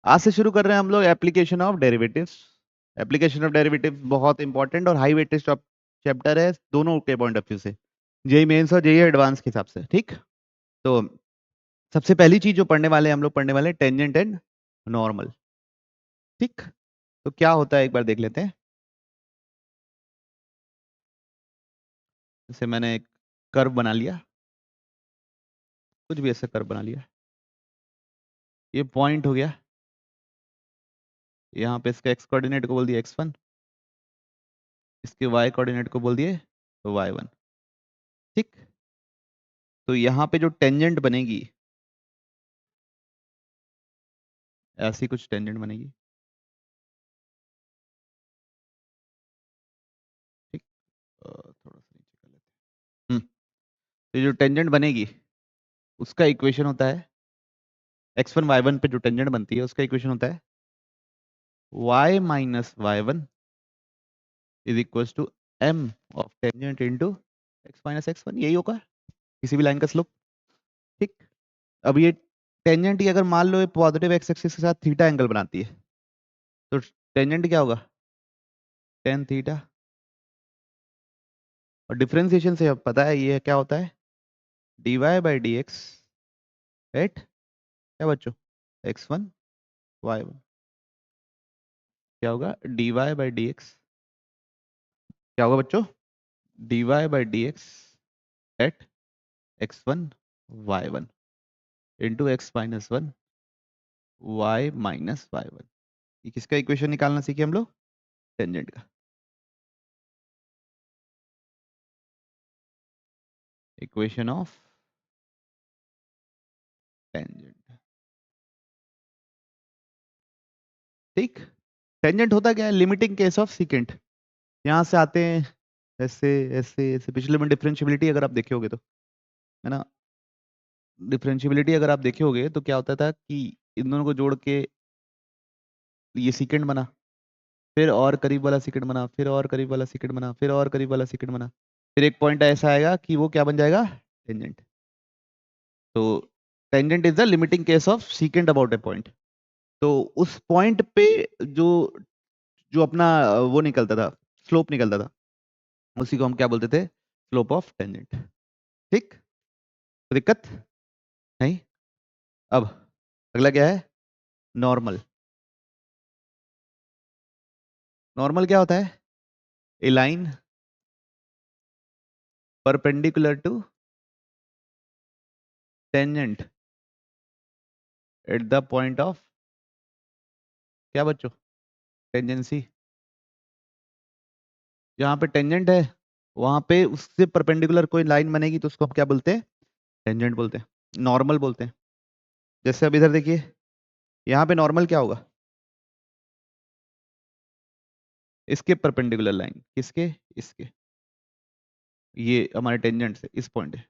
आज से शुरू कर रहे हैं हम लोग application of derivatives. Application of derivatives बहुत इंपॉर्टेंट और हाई वेटेज चैप्टर है दोनों के पॉइंट ऑफ व्यू से, जेई मेंस और जेई एडवांस के हिसाब से। ठीक, तो सबसे पहली चीज जो पढ़ने वाले हैं हम लोग पढ़ने वाले हैं टेंजेंट एंड नॉर्मल। ठीक, तो क्या होता है एक बार देख लेते हैं। जैसे मैंने एक कर्व बना लिया, कुछ भी ऐसा कर्व बना लिया, ये पॉइंट हो गया, यहाँ पे इसके एक्स कोऑर्डिनेट को बोल दिया x1, इसके y कोऑर्डिनेट को बोल दिए y1। ठीक, तो यहाँ पे जो टेंजेंट बनेगी, ऐसी कुछ टेंजेंट बनेगी। ठीक, थोड़ा सा नीचे कर लेते हैं। तो जो टेंजेंट बनेगी उसका इक्वेशन होता है x1 y1 पे जो टेंजेंट बनती है उसका इक्वेशन होता है y minus y1 is equal to m of tangent into x minus x1। यही होगा किसी भी लाइन का स्लोप। ठीक, अब ये टेंजेंट ही अगर मान लो ये पॉजिटिव एक्स एक्सिस के साथ थीटा एंगल बनाती है तो टेंजेंट क्या होगा, टेन थीटा। और डिफरेंशिएशन से अब पता है ये क्या होता है, dy by D x, right. क्या बच्चों, x1 y1 क्या होगा, dy बाई डी एक्स, क्या होगा बच्चों, dy by D x at x1 y1 into x minus one y minus y1। ये किसका इक्वेशन निकालना सीखे हम लोग, टेंजेंट का। Equation of tangent. ठीक, टेंजेंट होता क्या है, लिमिटिंग केस ऑफ सीकेंट। यहाँ से आते हैं ऐसे ऐसे ऐसे। पिछले में डिफरेंशियबिलिटी अगर आप देखे होगे तो, है ना, डिफरेंशियबिलिटी अगर आप देखे होगे तो क्या होता था कि इन दोनों को जोड़ के ये सीकेंट बना, फिर और करीब वाला सीकेंट बना, फिर और करीब वाला सीकेंट बना, फिर और करीब वाला सीकेंट बना, फिर एक पॉइंट ऐसा आएगा कि वो क्या बन जाएगा, टेंजेंट। तो tangent is the limiting case of secant about A point. तो उस पॉइंट पे जो जो अपना वो निकलता था, स्लोप निकलता था, उसी को हम क्या बोलते थे, स्लोप ऑफ टेंजेंट। ठीक, तो दिक्कत नहीं। अब अगला क्या है, नॉर्मल। नॉर्मल क्या होता है, a line perpendicular to tangent at the point of क्या बच्चों, टेंजेंसी। जहां पे टेंजेंट है वहां पे उससे परपेंडिकुलर कोई लाइन बनेगी तो उसको हम क्या बोलते हैं, टेंजेंट बोलते हैं, नॉर्मल बोलते हैं। जैसे अब इधर देखिए, यहाँ पे नॉर्मल क्या होगा, इसके परपेंडिकुलर लाइन, किसके, इसके, ये हमारे टेंजेंट से इस पॉइंट है।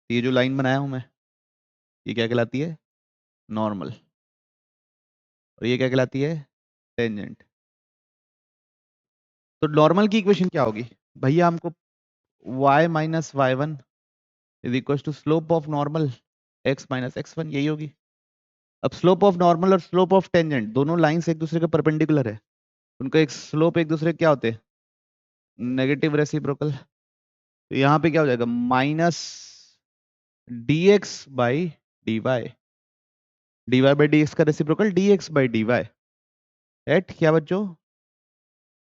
ये जो लाइन बनाया हूं मैं, ये क्या कहलाती है, नॉर्मल। और ये क्या कहलाती है, टेंजेंट। तो नॉर्मल की इक्वेशन क्या होगी भैया, हमको y minus y one is equal to slope of normal x minus x1, यही होगी। अब स्लोप ऑफ नॉर्मल और स्लोप ऑफ टेंजेंट दोनों लाइंस एक दूसरे के परपेंडिकुलर है, उनका एक स्लोप एक दूसरे के क्या होते हैं, नेगेटिव रेसिप्रोकल। तो यहाँ पे क्या हो जाएगा, minus D X by D Y, D Y by D X का reciprocal D X by D Y at क्या बच्चों,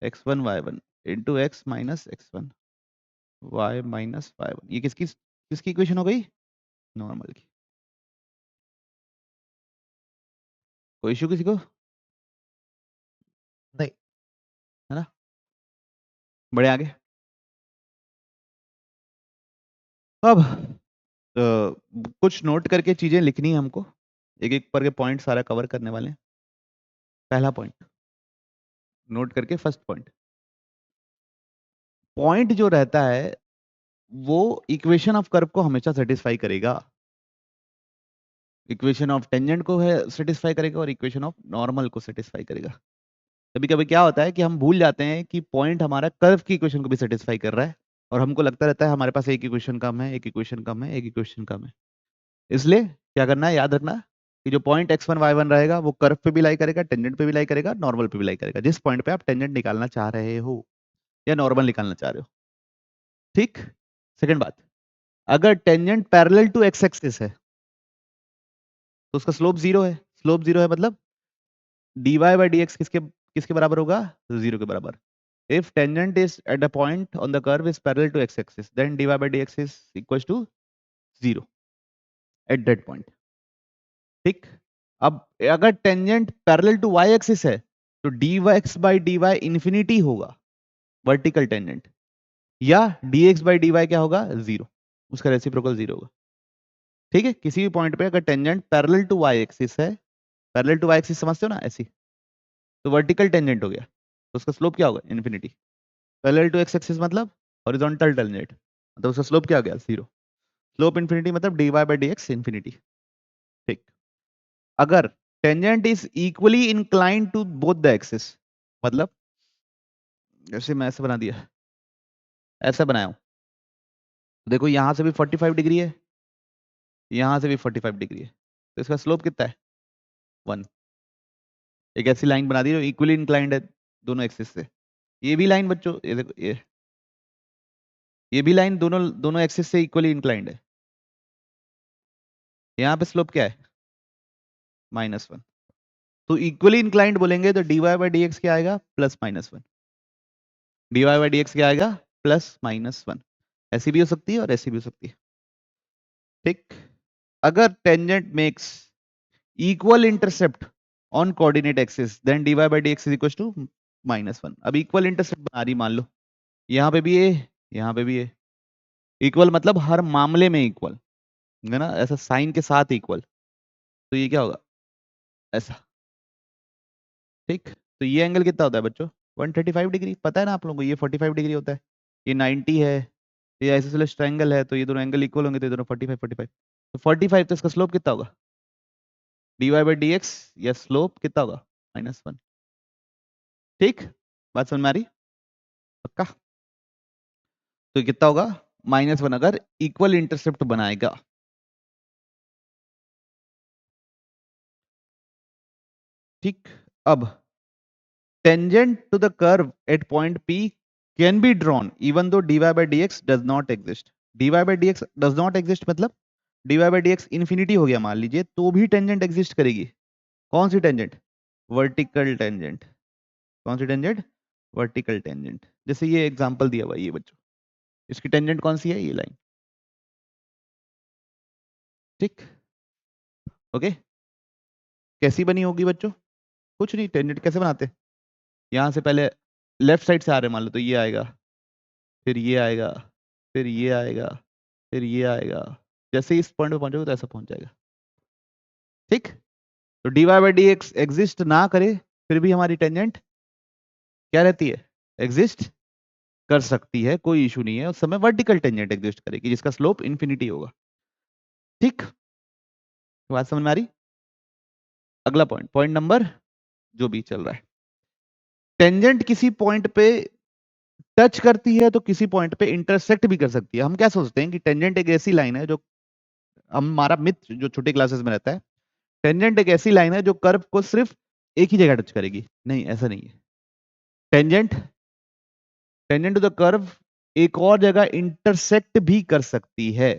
x1 y1 into x minus x1 y minus y1। ये किसकी किसकी इक्वेशन हो गई, नॉर्मल की। कोई इशू किसी को नहीं, है ना, बढ़े आगे। अब कुछ नोट करके चीजें लिखनी है हमको, एक एक पर के पॉइंट सारा कवर करने वाले हैं। पहला पॉइंट नोट करके, फर्स्ट पॉइंट, पॉइंट जो रहता है वो इक्वेशन ऑफ कर्व को हमेशा सेटिस्फाई करेगा, इक्वेशन ऑफ टेंजेंट को है सेटिस्फाई करेगा और इक्वेशन ऑफ नॉर्मल को सेटिस्फाई करेगा। कभी कभी क्या होता है कि हम भूल जाते हैं कि पॉइंट हमारा कर्व की इक्वेशन को भी सेटिस्फाई कर रहा है, और हमको लगता रहता है हमारे पास एक इक्वेशन कम है, एक इक्वेशन कम है, एक इक्वेशन कम है। इसलिए क्या करना है, याद रखना, कि जो पॉइंट x1 y1 रहेगा वो कर्व पे भी लाई करेगा, टेंजेंट पे भी लाई करेगा, नॉर्मल पे भी लाई करेगा, जिस पॉइंट पे आप टेंजेंट निकालना चाह रहे हो या नॉर्मल निकालना चाह रहे हो। ठीक। सेकंड बात, अगर tangent parallel to x axis है तो उसका स्लोप जीरो है। स्लोप जीरो है मतलब dy बाई डी एक्स किसके किसके बराबर होगा? जीरो के बराबर। If tangent is at a point on the curve is parallel to x axis then dy by D x is equal to zero at that point. ठीक। अब अगर tangent parallel to y axis है तो dx by dy infinity होगा, vertical tangent, या dx by dy क्या होगा? Zero, उसका रेसिप्रोकल जीरो होगा। ठीक है, किसी भी पॉइंट पे अगर tangent parallel to y axis है, पैरेलल टू y एक्सिस समझते हो ना, ऐसी, तो वर्टिकल टेंजेंट हो गया, तो उसका स्लोप क्या होगा? Infinity. Parallel to x axis मतलब हॉरिजॉन्टल टेंजेंट, तो उसका स्लोप क्या हो गया? जीरो। स्लोप इन्फिनिटी मतलब dy by D x infinity. ठीक। अगर tangent is equally inclined to both the axis, मतलब जैसे मैं ऐसे बना दिया, ऐसा बनाया हूं, देखो यहां से भी 45 डिग्री है, यहां से भी 45 डिग्री है, तो इसका स्लोप कितना है? 1। एक ऐसी लाइन बना दी जो इक्वली इंक्लाइंड है दोनों एक्सिस से। ये भी लाइन बच्चों, ये देखो, ये भी लाइन दोनों दोनों एक्सिस से इक्वली इंक्लाइंड है। यहाँ पे स्लोप क्या है? -1। तो इक्वली इंक्लाइंड बोलेंगे तो dy बाई डी एक्स क्या आएगा? +-1। dy बाई डी एक्स क्या आएगा? +-1। ऐसी भी हो सकती है और ऐसी भी हो सकती है। ठीक। अगर tangent makes equal intercept on coordinate axis then dy by D x is equal to -1। अब इक्वल इंटरसेप्ट बना रही, मान लो यहाँ पे भी ये, यहाँ पे भी ये। इक्वल मतलब हर मामले में इक्वल है ना, ऐसा साइन के साथ इक्वल, तो ये क्या होगा? ऐसा। ठीक। तो ये एंगल कितना होता है बच्चों? 135 डिग्री। पता है ना आप लोगों को, ये 45 डिग्री होता है, ये 90 है, ये आइसोसेलेस ट्रायंगल है, तो ये दोनों एंगल इक्वल होंगे, तो ये दोनों 45 45। तो 45, तो इसका स्लोप कितना होगा? dy बाई डी एक्स, या स्लोप कितना होगा? -1। ठीक, बात समझ में आ रही? पक्का? तो कितना होगा? -1 अगर इक्वल इंटरसेप्ट बनाएगा। ठीक। अब tangent to the curve at point P can be drawn even though dy by D x does not exist. dy by D x does not exist मतलब dy by D x infinity हो गया मान लीजिए, तो भी tangent exist करेगी। कौन सी tangent? Vertical tangent. कौन सी टेंजेंट? Vertical tangent. जैसे ये एग्जांपल दिया हुआ है ये बच्चों, इसकी टेंजेंट कौन सी है? ये लाइन। ठीक। ओके। कैसी बनी होगी बच्चों? कुछ नहीं, टेंजेंट कैसे बनाते हैं? यहाँ से पहले लेफ्ट साइड से आ रहे मान लो, तो ये आएगा, फिर ये आएगा, फिर ये आएगा, फिर ये आएगा, जैसे ही इस पॉइंट पे पहुंचोगे तो ऐसा पहुंच जाएगा। ठीक। तो dy by D x exist ना करे फिर भी हमारी टेंजेंट क्या रहती है? एग्जिस्ट कर सकती है, कोई इशू नहीं है। उस समय वर्टिकल टेंजेंट एग्जिस्ट करेगी जिसका स्लोप इन्फिनिटी होगा। ठीक, बात समझ में आ रही? अगला पॉइंट, पॉइंट नंबर जो भी चल रहा है, टेंजेंट किसी पॉइंट पे टच करती है तो किसी पॉइंट पे इंटरसेक्ट भी कर सकती है। हम क्या सोचते हैं कि टेंजेंट एक ऐसी लाइन है जो, हमारा मिथ जो छोटे क्लासेस में रहता है, टेंजेंट एक ऐसी लाइन है जो कर्व को सिर्फ एक ही जगह टच करेगी। नहीं, ऐसा नहीं है। Tangent tangent to the curve एक और जगह इंटरसेक्ट भी कर सकती है।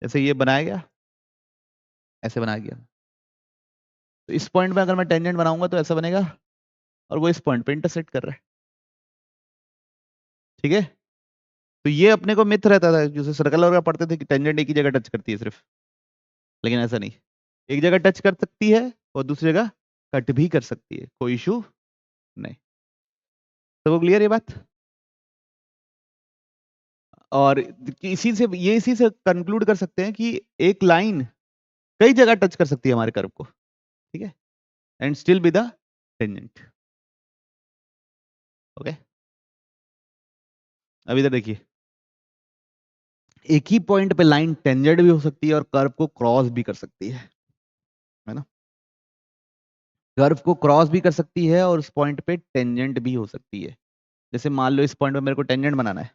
जैसे ये बनाया गया, ऐसे बनाया गया, तो इस पॉइंट में अगर मैं टेंजेंट बनाऊंगा तो ऐसा बनेगा, और वो इस पॉइंट पे इंटरसेक्ट कर रहा है। ठीक है, तो ये अपने को मिथ रहता था, जैसे सर्कल वगैरह पढ़ते थे कि टेंजेंट एक ही जगह टच करती है सिर्फ, लेकिन ऐसा नहीं, एक जगह टच कर सकती है और दूसरी जगह कट भी कर सकती है, कोई इशू नहीं। तो वो क्लियर ये बात? और इसी से कंक्लूड कर सकते हैं कि एक लाइन कई जगह टच कर सकती है हमारे कर्व को। ठीक है, and still be the tangent. Okay, अब इधर देखिए, एक ही पॉइंट पे लाइन टेंजेंट भी हो सकती है और कर्व को क्रॉस भी कर सकती है ना? कर्व को क्रॉस भी कर सकती है और उस पॉइंट पे टेंजेंट भी हो सकती है। जैसे मान लो इस पॉइंट पे मेरे को टेंजेंट बनाना है,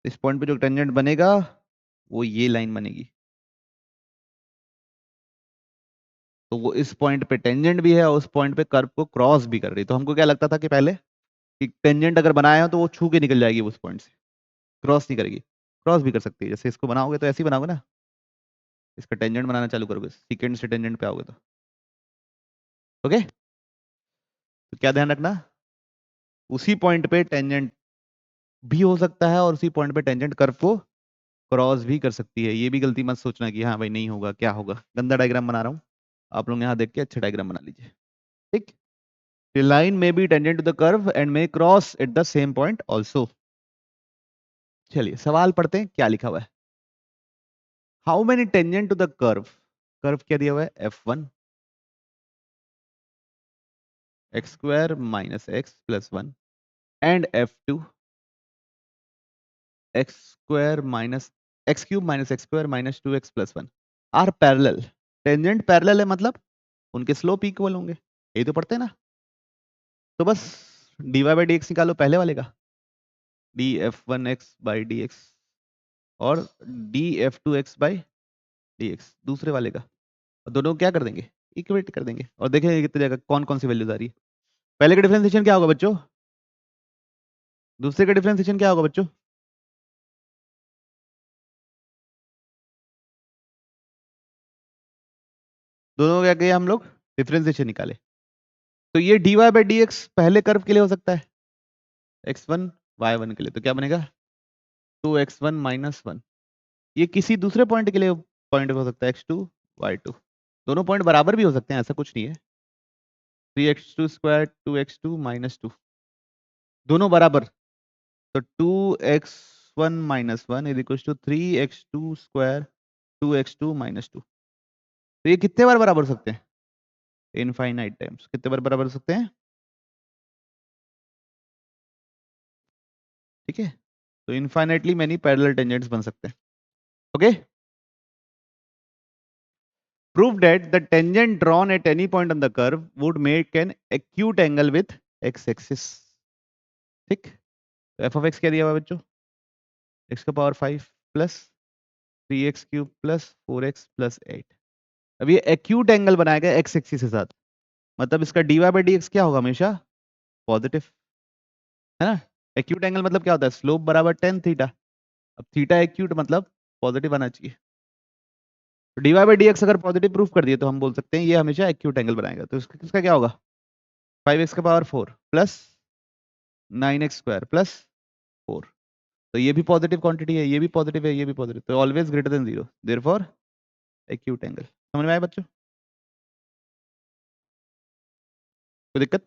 इस पॉइंट पे जो टेंजेंट बनेगा वो ये लाइन बनेगी। तो वो इस पॉइंट पे टेंजेंट भी है और उस पॉइंट पे कर्व को क्रॉस भी कर रही है। तो हमको क्या लगता था कि पहले कि टेंजेंट अगर बनाया हो तो वो छू के निकल जाएगी उस पॉइंट से, क्रॉस नहीं करेगी। क्रॉस भी कर सकती है, जैसे इसको बनाओगे तो ऐसे ही बनाओगे ना, इसका टेंजेंट बनाना चालू करोगे, सेकेंड से टेंजेंट पे आओगे तो। ओके, तो क्या ध्यान रखना, उसी पॉइंट पे टेंजेंट भी हो सकता है और उसी पॉइंट पे टेंजेंट कर्व को क्रॉस भी कर सकती है। ये भी गलती मत सोचना कि हाँ भाई नहीं होगा, क्या होगा, गंदा डायग्राम बना रहा हूँ, आप लोग यहाँ देख के अच्छा डायग्राम बना लीजिए। ठीक, the line may be tangent to the curve and may cross at the same point also। चलिए सवाल पढ़ते हैं, क्या लिखा हुआ है। How many tangent to the curve, curve क्या दिया हुआ है, f1 x square minus x plus 1 and f2 x square minus x cube minus x square minus 2x plus 1 are parallel. Tangent parallel है मतलब उनके स्लोप इक्वल होंगे, यही तो पढ़ते हैं ना। तो बस dy बाई डी एक्स निकालो पहले वाले का, D F one X by D X और D F two X by D X दूसरे वाले का, और दोनों को क्या कर देंगे, इक्वेट कर देंगे और देखेंगे कितने जगह कौन कौन सी वैल्यूज आ रही है। पहले का डिफरेंशिएशन क्या होगा बच्चों, दूसरे का डिफरेंशिएशन क्या होगा बच्चों, दोनों क्या किया हम लोग, डिफरेंशिएशन निकाले। तो ये dy बाई डी एक्स पहले कर्व के लिए हो सकता है, x1 y1 के लिए, तो क्या बनेगा 2x1 माइनस 1। ये किसी दूसरे पॉइंट के लिए पॉइंट हो सकता है x2 y2, दोनों पॉइंट बराबर भी हो सकते हैं, ऐसा कुछ नहीं है। 3x2 स्क्वायर 2x2 माइनस 2, दोनों बराबर, तो 2x1 minus 1 is equal to 3x2 square 2x2 minus 2। तो ये कितने बार बराबर हो सकते हैं, इनफाइनाइट टाइम्स, कितने बार बराबर हो सकते हैं, ठीक है। तो इनफाइनाइटली मेनी पैरेलल टेंजेंट्स बन सकते हैं। Okay, prove that the tangent drawn at any point on the curve would make an acute angle with x axis। ठीक, तो f of x क्या दिया हुआ है बच्चों, x का power 5 plus 3x cube plus 4x plus 8। अब ये एक्यूट एंगल बनाएगा x एक्सिस के साथ, मतलब इसका dy बाई डी एक्स क्या होगा, हमेशा पॉजिटिव, है ना। एक्यूट एंगल मतलब क्या होता है, स्लोप बराबर टेन थीटा, अब थीटा एक्यूट मतलब पॉजिटिव आना चाहिए। तो dy बाई डी एक्स अगर पॉजिटिव प्रूफ कर दिए तो हम बोल सकते हैं ये हमेशा एक्यूट एंगल बनाएगा। तो इसका किसका क्या होगा, 5x का power 4 plus 9x square plus 4। तो ये भी पॉजिटिव क्वांटिटी है, ये भी पॉजिटिव है, ये भी पॉजिटिव, तो always greater than zero, therefore acute angle. समझ में आया बच्चों, कोई दिक्कत,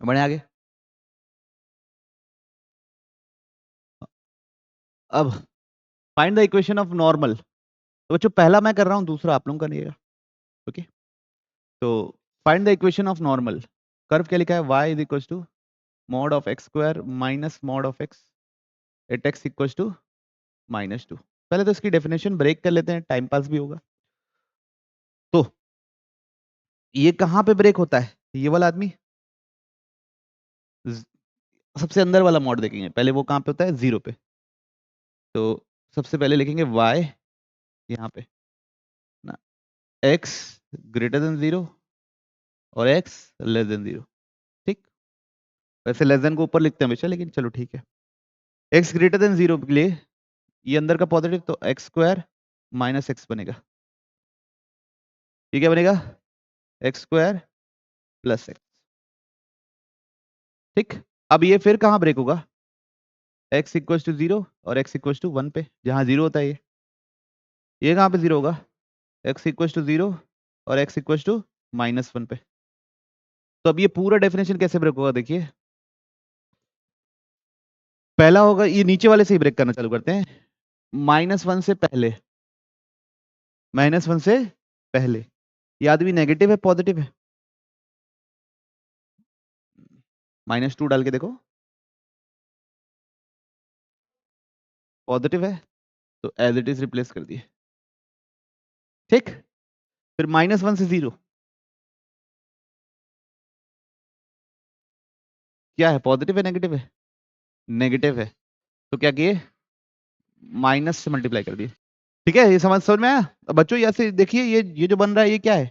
बढ़े आगे। अब find the equation of normal, तो बच्चों पहला मैं कर रहा हूँ, दूसरा आप लोगों का नहीं है। ओके, तो find the equation of normal, curve क्या लिखा है, y is equal to mod of x square minus mod of x at x equal to minus 2। पहले तो इसकी डेफिनेशन ब्रेक कर लेते हैं, टाइम पास भी होगा। तो ये कहाँ पे ब्रेक होता है, ये वाला आदमी सबसे अंदर वाला मॉड देखेंगे पहले, वो कहाँ पे होता है, जीरो पे। तो सबसे पहले लिखेंगे y यहाँ पे ना, x ग्रेटर देन जीरो और x लेस देन जीरो। ठीक, वैसे लेस देन को ऊपर लिखते हैं हमेशा, लेकिन चलो ठीक है। x ग्रेटर देन जीरो के लिए ये अंदर का पॉजिटिव, तो एक्स स्क्वायर माइनस एक्स बनेगा, ये क्या बनेगा, एक्स स्क्वायर प्लस एक्स। ठीक, अब ये फिर कहाँ ब्रेक होगा, x इक्वल टू जीरो और x इक्वल टू वन पे, जहाँ जीरो होता है ये कहाँ पे जीरो होगा, x इक्वल टू जीरो और x equal to minus one पे। तो अब ये पूरा डेफिनेशन कैसे ब्रेक होगा, देखिए पहला होगा, ये नीचे वाले से ही ब्रेक करना चालू करते हैं, माइनस वन से पहले, माइनस वन से पहले ये आदमी नेगेटिव है पॉजिटिव है, माइनस टू डाल के देखो, पॉजिटिव है, तो एज इट इज रिप्लेस कर दिए। ठीक, फिर माइनस वन से जीरो क्या है, पॉजिटिव है नेगेटिव है, नेगेटिव है, तो क्या किए, माइनस से मल्टीप्लाई कर दिए। ठीक है, ये समझ में आया? अब बच्चों ऐसे देखिए, ये जो बन रहा है ये क्या है?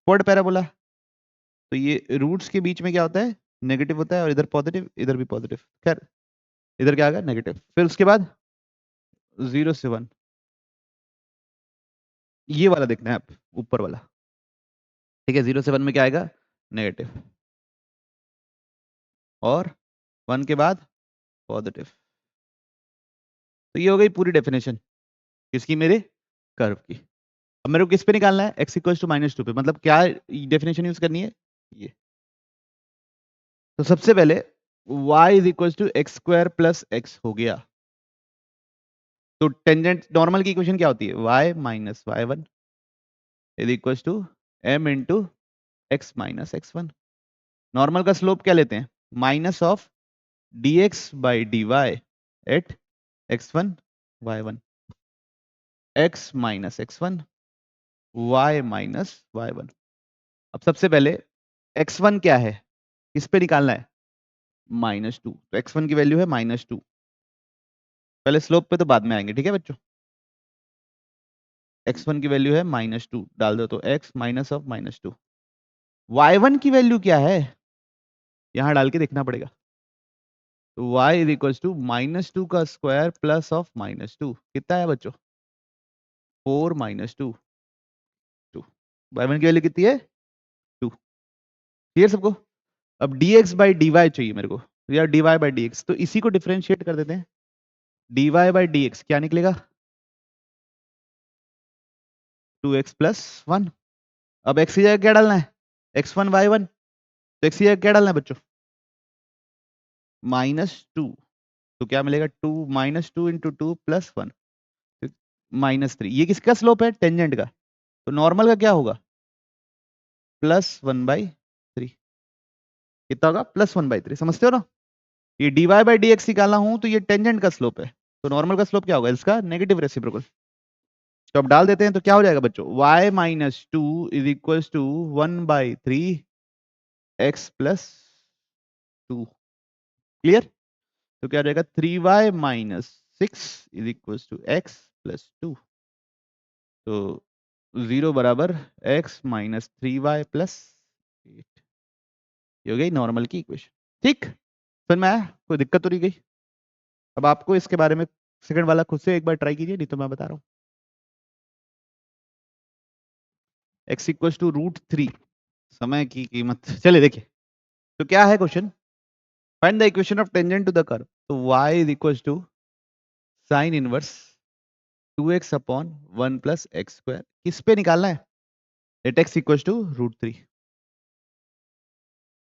Quad parabola. तो ये रूट्स के बीच में क्या होता है? नेगेटिव होता है, और इधर पॉजिटिव, इधर भी पॉजिटिव। खैर इधर क्या आ गया? नेगेटिव। फिर उसके बाद 0 से 1, ये वाला देखना है आप, ऊपर वाला। ठीक है, 0 से 1 में क्या आएगा? नेगेटिव। और 1 के बाद पॉजिटिव। तो ये हो गई पूरी डेफिनेशन किसकी? मेरे कर्व की। अब मेरे को किस पे निकालना है? x इक्वल टू -2 पे। मतलब क्या डेफिनेशन यूज करनी है? ये। तो सबसे पहले y is equal to x square plus x हो गया। तो टेंजेंट नॉर्मल की इक्वेशन क्या होती है? y minus y1 is equal to m into x minus x1। Normal का स्लोप क्या लेते हैं? Minus of dx by dy at x1 y1, x minus x1 y minus y1। अब सबसे पहले x1 क्या है? किस पे निकालना है? -2। तो x1 की वैल्यू है -2। पहले स्लोप पे तो बाद में आएंगे, ठीक है बच्चों। x1 की वैल्यू है -2, डाल दो तो x माइनस ऑफ -2। y1 की वैल्यू क्या है? यहां डाल के देखना पड़ेगा। तो y इज इक्वल टू -2 का स्क्वायर प्लस ऑफ -2 कितना है बच्चों? 4 -2 2। y1 की वैल्यू कितनी है? 2। क्लियर सबको? अब dx बाई dy चाहिए मेरे को, या dy बाई dx। तो इसी को डिफरेंशिएट कर देते हैं। dy बाई dx क्या निकलेगा? 2x plus 1। अब x की जगह क्या डालना है? x1 y1। तो x की जगह क्या डालना है बच्चों? -2। तो क्या मिलेगा? 2 -2 इंटू 2 प्लस 1 -3। ये किसका स्लोप है? टेंजेंट का। तो नॉर्मल का क्या होगा? +1/3। कितना होगा? +1/3। समझते हो ना? ये dy बाई dx निकालना हूं तो ये टेंजेंट का स्लोप है। तो नॉर्मल का स्लोप क्या होगा? इसका नेगेटिव रेसिप्रोकल। तो अब डाल देते हैं तो क्या हो जाएगा बच्चों? y minus 2 is equal to 1/3 x plus 2। Clear? तो क्या हो जाएगा? 3y minus 6 is equal to x plus 2। तो 0 बराबर x माइनस 3y प्लस 8। ये हो गई नॉर्मल की इक्वेशन। ठीक, समझ में आया? कोई दिक्कत तो नहीं गई? अब आपको इसके बारे में सेकंड वाला खुद से एक बार ट्राई कीजिए, नहीं तो मैं बता रहा हूँ। x equal to √3। समय की कीमत। चलिए देखिए, तो क्या है question? Find the equation of tangent to the curve. तो y is equal to sine inverse 2x upon 1 plus x square. किस पे निकालना है? At x equal to √3।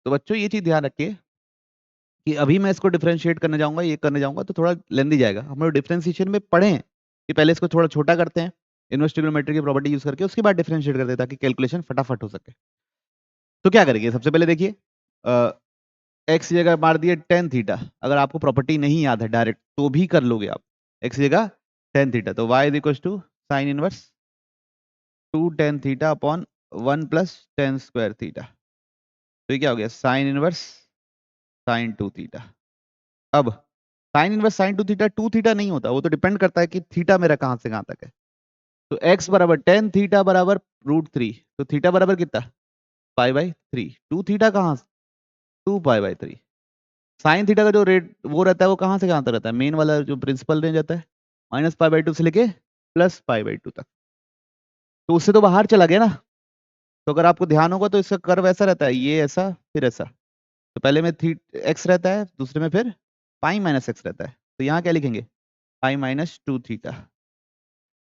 तो बच्चों ये चीज ध्यान रखिए कि अभी मैं इसको डिफरेंशिएट करने जाऊंगा, ये करने जाऊंगा तो थोड़ा लेंदी जाएगा। हम लोग डिफरेंशिएशन में पढ़े हैं कि पहले इसको थोड़ा छोटा करते हैं इनवर्स ट्रिग्नोमेट्री की प्रॉपर्टी यूज करके, उसके बाद डिफरेंशिएट करते हैं ताकि कैलकुलेशन फटाफट हो सके। तो क्या करेंगे? सबसे पहले देखिए, एक्स की जगह मार दिए टेन थीटा। अगर आपको प्रॉपर्टी नहीं याद है डायरेक्ट तो भी कर लोगे आप। एक्स की जगह टेन थीटा, तो y is equal to sine inverse 2 tan theta upon 1 plus tan square theta. तो ये क्या हो गया? Sine inverse sine 2 theta. अब साइन इनवर्स साइन 2 थीटा नहीं होता, वो तो डिपेंड करता है कि थीटा मेरा कहां से कहां तक है। तो x बराबर टेन थीटा बराबर √3। तो थीटा बराबर कितना? π/3। 2 थीटा कहां से? 2π/3। साइन थीटा का जो रेट वो रहता है वो कहां से कहां तक रहता है? मेन वाला जो प्रिंसिपल रेंज रहता है -π/2 से लेके +π/2 तक। तो उससे तो बाहर चला गया ना। तो अगर आपको ध्यान होगा तो इसका कर्व ऐसा रहता है, ये ऐसा फिर ऐसा। तो पहले में एक्स रहता है, दूसरे में फिर पाई माइनस एक्स रहता है। तो यहाँ क्या लिखेंगे? π-2 थीटा।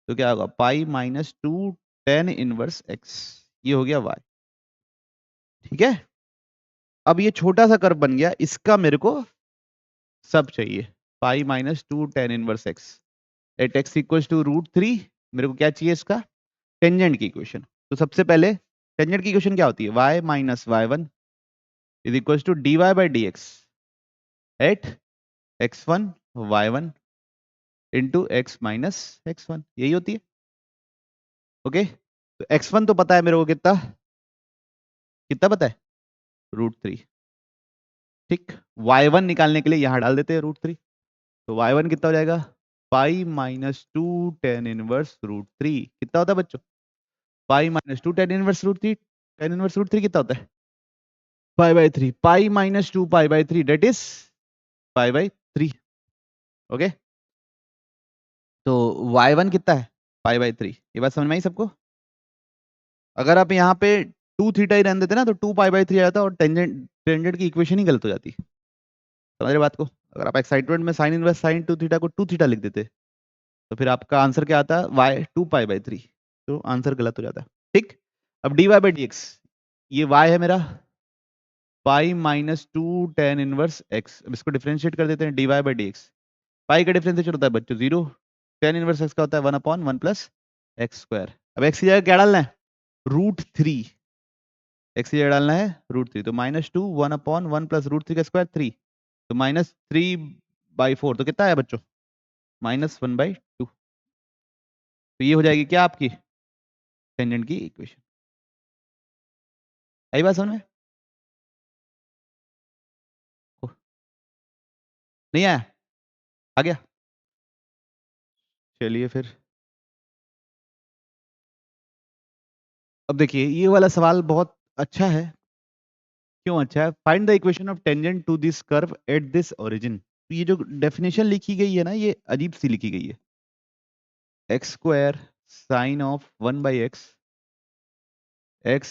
तो क्या होगा? π-2 टेन इनवर्स एक्स। ये हो गया y। ठीक है, अब ये छोटा सा कर्व बन गया, इसका मेरे को सब चाहिए। π-2 tan inverse X at x equal to √3। मेरे को क्या चाहिए? इसका टेंजेंट की इक्वेशन। तो सबसे पहले टेंजेंट की इक्वेशन क्या होती है? y minus y1 is equal to dy by D x at x1 y1 into x minus x1। यही होती है। ओके, तो x1 तो पता है मेरे को, कितना कितना पता है? √3। ठीक, y1 निकालने के लिए यहां डाल देते हैं √3। तो y1 कितना हो जाएगा? Pi minus 2 tan inverse root 3 कितना होता है बच्चों? Pi minus 2 tan inverse root 3, tan inverse root 3 कितना होता है? Pi by 3, pi minus 2 pi by 3 that is pi by 3। Okay, तो y1 कितना है? Pi by 3। ये बात समझ में आई सबको? अगर आप यहाँ पे 2 थीटा ही रहने देते ना तो 2 पाई बाय 3 आ जाता और टेंजेंट की इक्वेशन ही गलत हो जाती। समझ रहे बात को? अगर आप एक्साइटमेंट में साइन इनवर्स साइन 2 थीटा को 2 थीटा लिख देते तो फिर आपका आंसर क्या आता है? y 2 pi by 3। तो आंसर गलत हो जाता है। ठीक, अब dy बाई डी एक्स, ये y है मेरा पाई माइनस 2 tan इनवर्स x। अब इसको डिफरेंशिएट कर देते हैं, dy बाई डी एक्स। पाई का डिफरेंशिएशन होता है बच्चों 0, tan इनवर्स x का होता है 1/1 प्लस एक्स स्क्वायर। अब x की जगह क्या डालना है? रूट 3। x की जगह डालना है रूट 3, तो माइनस 2 1/1 प्लस रूट 3 का स्क्वायर 3, तो माइनस 3/4, तो कितना है बच्चों? -1/2। तो ये हो जाएगी क्या आपकी टेंजेंट की इक्वेशन। आई बात समझ में? नहीं आया? आ गया? चलिए फिर अब देखिए, ये वाला सवाल बहुत अच्छा है। क्यों अच्छा है? Find the equation of tangent to this curve at this origin. ये जो डेफिनेशन लिखी गई है ना, ये अजीब सी लिखी गई है। X square sine of 1/x, x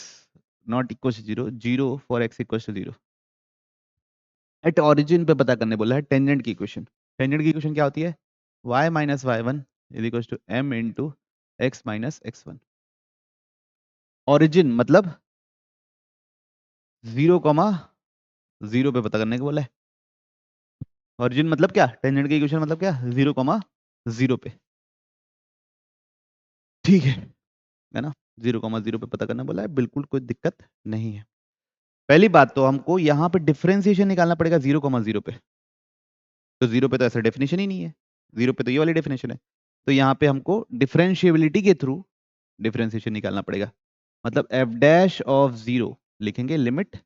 not equal to 0, 0 for x equal to 0 at origin पे पता करने बोला है टेंजेंट की इक्वेशन। टेंजेंट की इक्वेशन क्या होती है? y minus y1 is equal to m into x minus x1। Origin मतलब 0, 0 पे पता करने को बोला है। ऑरिजिन मतलब क्या? टेंजेंट की इक्वेशन मतलब क्या? 0, 0 पे। ठीक है ना? 0, 0 पे पता करना बोला है, बिल्कुल कोई दिक्कत नहीं है। पहली बात तो हमको यहाँ पे डिफरेंशिएशन निकालना पड़ेगा 0, 0 पे। तो 0 पे तो ऐसा डेफिनेशन ही नहीं है, 0 पे तो ये वाली डेफिनेशन है। तो यहाँ पे हमको डिफरेंशिएबिलिटी के थ्रू डिफरेंशिएशन निकालना पड़ेगा। मतलब एफ डैश ऑफ 0 लिखेंगे limit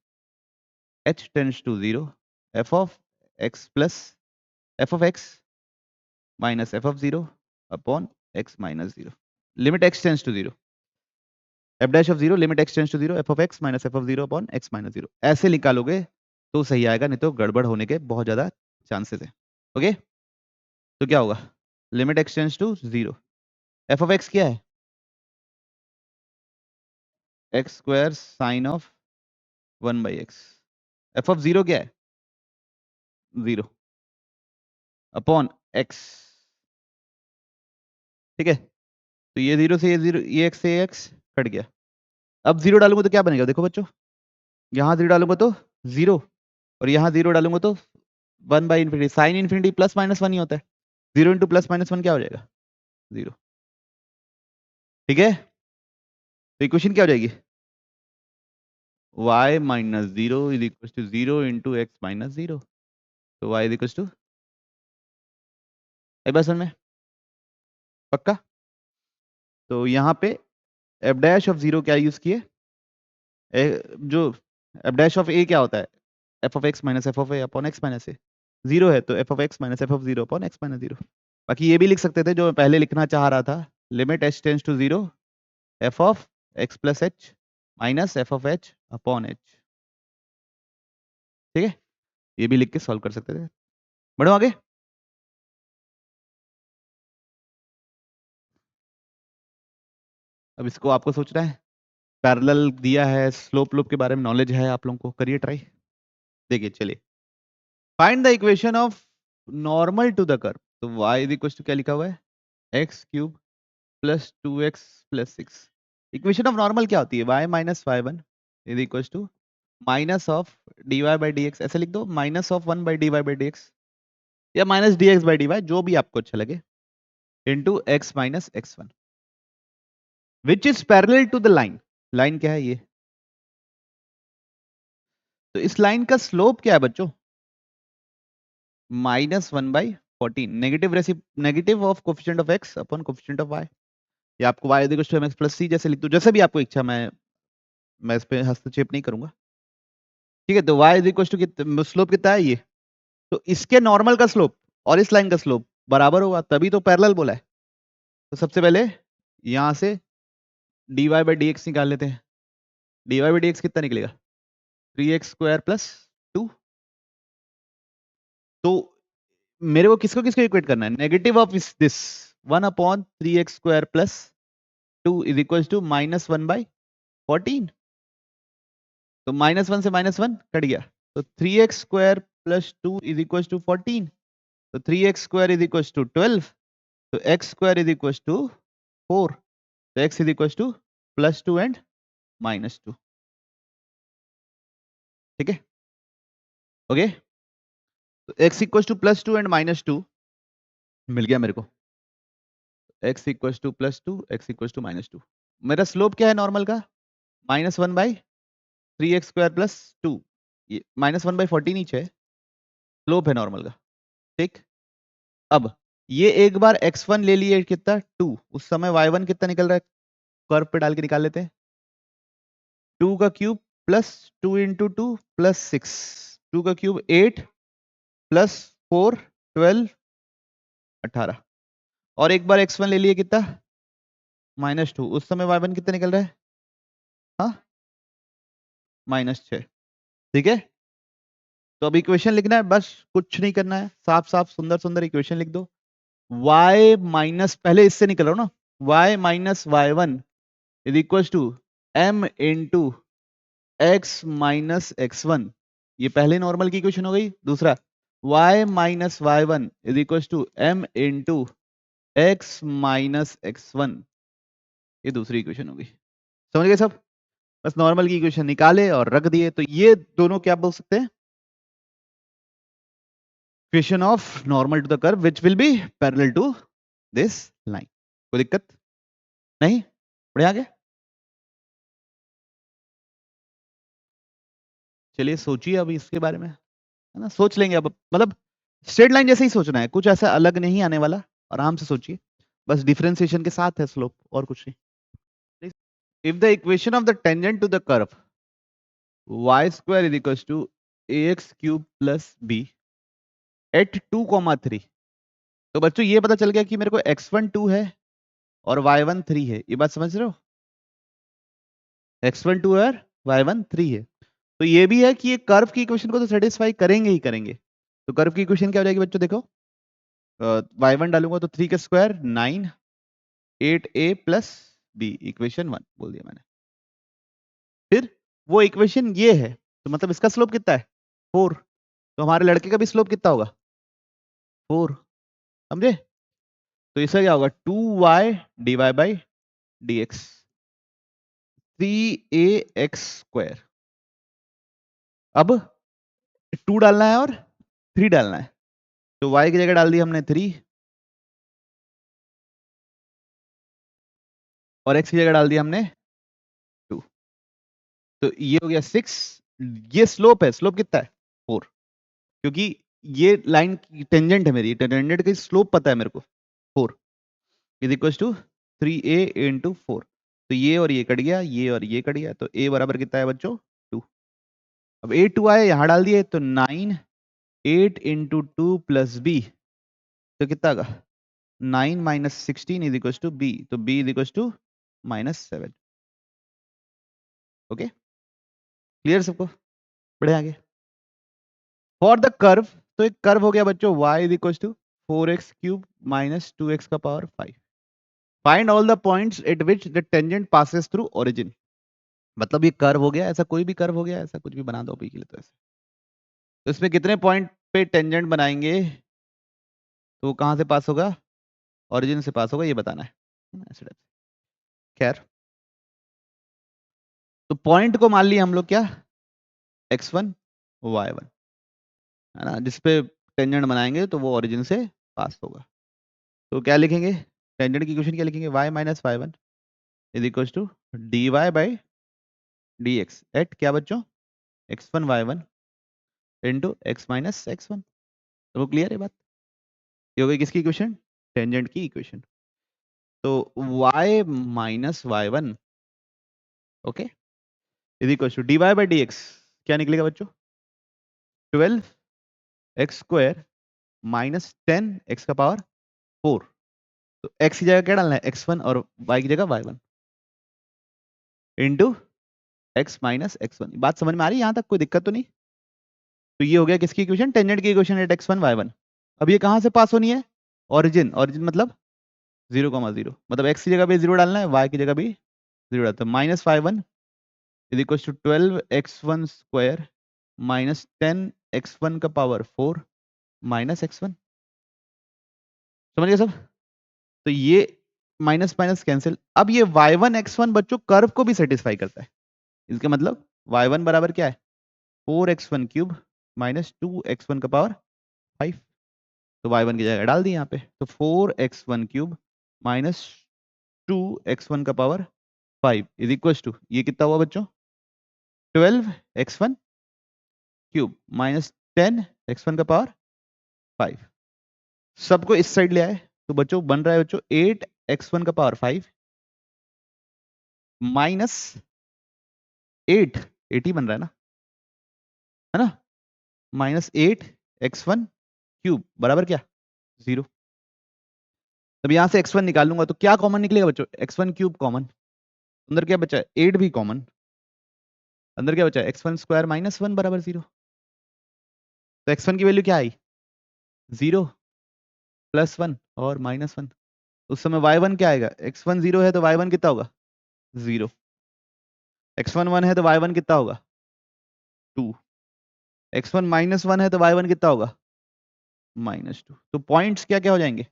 h tends to 0 f of x plus f of x minus f of 0 upon x minus 0। Limit x tends to 0, f dash of 0 limit x tends to 0 f of x minus f of 0 upon x minus 0। ऐसे निकालोगे तो सही आएगा, नहीं तो गड़बड़ होने के बहुत ज़्यादा चांसेस हैं। ओके, तो क्या होगा? Limit x tends to 0, f of x क्या है? x square sine of 1/x। f of 0 क्या है? 0 अपॉन x। ठीक है, तो ये 0 से ये 0, ये x से ये x कट गया। अब 0 डालूंगा तो क्या बनेगा? देखो बच्चों, यहाँ 0 डालूंगा तो 0 और यहाँ 0 डालूंगा तो 1/∞। साइन इन्फिनिटी प्लस माइनस 1 ही होता है। 0 इंटू प्लस माइनस 1 क्या हो जाएगा? 0। ठीक है, तो इक्वेशन क्या हो जाएगी? y minus 0 is equal to 0 into x minus 0। तो y इज इक्वल टू, बस में पक्का? तो यहाँ पे एफ डैश ऑफ 0 क्या यूज किए? जो एफ डैश ऑफ ए क्या होता है? F of X minus F of A upon X minus A. 0 है तो F of X minus F of 0 upon X minus 0। बाकी ये भी लिख सकते थे जो मैं पहले लिखना चाह रहा था, limit h tends to 0 f of x plus h minus F of h upon h. ठीक है, ये भी लिख के सॉल्व कर सकते थे। बढ़ो आगे। अब इसको आपको सोचना है, पैरेलल दिया है, स्लोप लोप के बारे में नॉलेज है आप लोगों को, करिए ट्राई। देखिए चलिए, find the equation of normal to the curve. तो y इज इक्वल टू क्या लिखा हुआ है? X cube plus 2x plus 6। Equation of normal क्या होती है? y minus y1 is equal to minus of dy by D X. ऐसे लिख दो, minus of 1 by D Y by D X या minus D X by D Y, जो भी आपको अच्छा लगे, into x minus x one which is parallel to the line. Line क्या है ये? तो इस लाइन का स्लोप क्या है बच्चों? -1/14। Negative of coefficient of x upon coefficient of y। या आपको y equal to mx plus c जैसे लिख दो, जैसे भी आपको इच्छा। मैं इस पे हस्तक्षेप नहीं करूंगा। ठीक है, तो y इक्वल टू स्लोप कितना है ये? तो इसके नॉर्मल का स्लोप और इस लाइन का स्लोप बराबर होगा, तभी तो पैरेलल बोला है। तो सबसे पहले यहां से dy बाई डी एक्स निकाल लेते हैं। dy बाई डी एक्स कितना निकलेगा? 3x square plus 2। तो मेरे को किसको किसको इक्वेट करना है? Negative of this 1/3x square plus 2 is equal to -1/14। तो -1 से -1 कट गया, तो 3x square plus 2 is equal to 14। तो 3x square is equal to 12। तो x square is equal to 4। तो x is equal to +2 and -2। ठीक है, okay. तो x इक्वल टू +2 एंड -2 मिल गया मेरे को। x equal to +2, x equal to -2। मेरा स्लोप क्या है नॉर्मल का? -1/3x square plus 2। ये -1/14 नीचे है, स्लोप है नॉर्मल का। ठीक, अब ये एक बार x1 ले लिए कितना 2, उस समय y1 कितना निकल रहा है? कर्व पे डाल के निकाल लेते हैं। 2 का क्यूब प्लस 2 इंटू 2 प्लस 6, 2 का क्यूब 8 प्लस 4 12 18। और एक बार x1 ले लिए कितना? -2, उस समय y1 कितना निकल रहा है? हाँ, -6। ठीक है, तो अब इक्वेशन लिखना है, बस कुछ नहीं करना है, साफ साफ सुंदर सुंदर इक्वेशन लिख दो। y माइनस, पहले इससे निकल रहा हूं ना, y minus y1 is equal to m into x minus x1। ये पहले नॉर्मल की इक्वेशन हो गई। दूसरा y minus y1 is equal to m into x minus x1, ये दूसरी इक्वेशन हो गई। समझ गए सब? बस नॉर्मल की इक्वेशन निकाले और रख दिए, तो ये दोनों क्या बोल सकते हैं? Equation of normal to the curve which will be parallel to this line. कोई दिक्कत नहीं? बढ़िया आगे चलिए, सोचिए अभी इसके बारे में, है ना? सोच लेंगे अब, मतलब स्ट्रेट लाइन जैसे ही सोचना है, कुछ ऐसा अलग नहीं आने वाला। आराम से सोचिए, बस डिफरेंशिएशन के साथ है स्लोप, और कुछ नहीं। If the equation of the tangent to the curve y square is equal to ax cube plus b at 2,3। तो बच्चों ये पता चल गया कि मेरे को x1 2 है और y1 3 है। ये बात समझ रहे हो? x1 2 है और y1 3 है। तो ये भी है कि ये कर्व की इक्वेशन को तो सेटिस्फाई करेंगे ही करेंगे। तो कर्व की इक्वेशन क्या हो जाएगी बच्चों? देखो, y1 डालूंगा तो 3 का square 9 8a plus b, equation 1 बोल दिया मैंने। फिर वो इक्वेशन ये है, तो मतलब इसका स्लोप कितना है? 4। तो हमारे लड़के का भी स्लोप कितना होगा? 4। समझे? तो इसका क्या होगा? 2y dy by dx 3ax square. अब 2 डालना है और 3 डालना है, तो y की जगह डाल दी हमने 3 और x की जगह डाल दिया हमने 2। तो ये हो गया 6। ये स्लोप है, स्लोप कितना है? 4। क्योंकि ये लाइन टेंजेंट है मेरी, टेंजेंट की स्लोप पता है मेरे को, 4 is equal to 3a into 4। तो ये और ये कट गया, ये और ये कट गया, तो a बराबर कितना है बच्चों? 2। अब a 2 आए, यहां डाल दिए, तो 9 8 इंटू 2 प्लस b, तो कितना होगा? 9 minus 16 is equal to b, तो b is equal to -7। Okay, clear सबको? बढ़े आगे फॉर द कर्व। तो एक कर्व हो गया बच्चों y is equal to 4x cube minus 2x का power 5। Find all the points at which the tangent passes through origin. मतलब ये कर्व हो गया, ऐसा कोई भी कर्व हो गया, ऐसा कुछ भी बना दो अभी के लिए। तो ऐसे, तो इसमें कितने पॉइंट पे टेंजेंट बनाएंगे तो कहां से पास होगा? ओरिजिन से पास होगा, ये बताना है ऐसे टाइप से। खैर, तो पॉइंट को मान लिया हम लोग क्या? x1 y1, है ना, जिसपे टेंजेंट बनाएंगे तो वो ओरिजिन से पास होगा। तो क्या लिखेंगे? टेंजेंट की इक्वेशन क्या लिखेंगे? y minus y1 is equal to dy by dx at क्या बच्चों? x1 y1 into x minus x1। तो वो क्लियर है बात? ये हो गई किसकी इक्वेशन? टेंजेंट की इक्वेशन। तो y minus y1 okay is equal to dy by dx क्या निकलेगा बच्चों? 12 x स्क्वायर माइनस 10 x का पावर 4, तो x की जगह क्या डालना है, x1 और y की जगह y1 into x minus x1। बात समझ में आ रही है यहाँ तक, कोई दिक्कत तो नहीं? तो ये हो गया किसकी इक्वेशन, टेंजेंट की इक्वेशन एट x1 y1। अब ये कहाँ से पास होनी है, ओरिजिन, ओरिजिन मतलब 0,0, मतलब x की जगह भी 0 डालना है, y की जगह भी 0 डालना है। Minus y1 is equal to 12x1 square minus 10x1 का पावर 4 माइनस x1। समझ गए सब? तो ये माइनस माइनस कैंसिल। अब ये y1 x1 बच्चों कर्व को भी सेटिस्फाई करता है, इसका मतलब y1 बराबर क्या है, 4x1 क्यूब माइनस 2x1 का पावर 5। तो y1 की जगह डाल दी यहाँ पे, तो 4x1 क्यूब माइनस 2x1 का पावर 5 इज इक्वल टू, ये कितना हुआ बच्चों, 12x1 क्यूब माइनस 10x1 का पावर 5। सबको इस साइड ले आए तो बच्चों बन रहा है बच्चों 8x1 का पावर 5 माइनस 8 ही बन रहा है ना, माइनस 8x1 क्यूब बराबर क्या, 0। तब यहां से x1 निकाल लूंगा तो क्या कॉमन निकलेगा बच्चों, x1 क्यूब कॉमन, अंदर क्या बचा है 8 भी कॉमन, अंदर क्या बचा है x1 स्क्वायर माइनस 1 बराबर 0। तो x1 की वैल्यू क्या आई, 0 प्लस 1 और माइनस 1। उस समय y1 क्या आएगा, x1 0 है तो y1 कितना होगा, 0। x1 1 है तो y1 कितना होगा, 2। x1 माइनस 1 है तो y1 कितना होगा, माइनस 2। तो पॉइंट्स क्या क्या हो जाएंगे,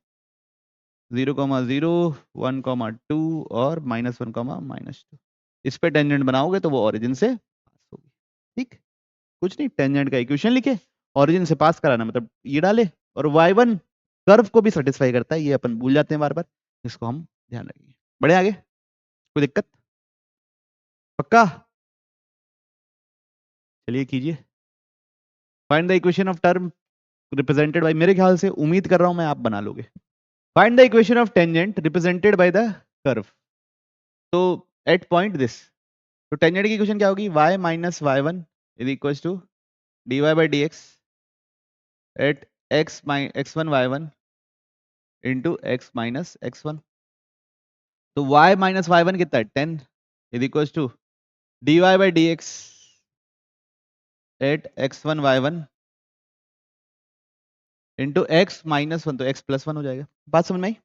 0,0 1,2 और -1, -2। इस पे टेंजेंट बनाओगे तो वो ओरिजिन से पास होगी। ठीक, कुछ नहीं, टेंजेंट का इक्वेशन लिखे, ओरिजिन से पास कराना मतलब ये डाले, और y1 कर्व को भी सेटिस्फाई करता है, ये अपन भूल जाते हैं बार बार, इसको हम ध्यान रखेंगे। बढ़े आगे, कोई दिक्कत, पक्का? चलिए कीजिए, find the equation of term represented by, मेरे ख्याल से उम्मीद कर रहा हूं मैं आप बना लोगे। Find the equation of tangent represented by the curve. तो एट पॉइंट दिस, तो टेंजेंट की इक्वेशन क्या होगी, y minus y1 is equal to dy by D x at x1 y1 into x minus x1। तो y minus y1 कितना है 10 is equal to dy by D x at x1 y1 into x minus 1, तो x plus 1 हो जाएगा। बात समझ में आई?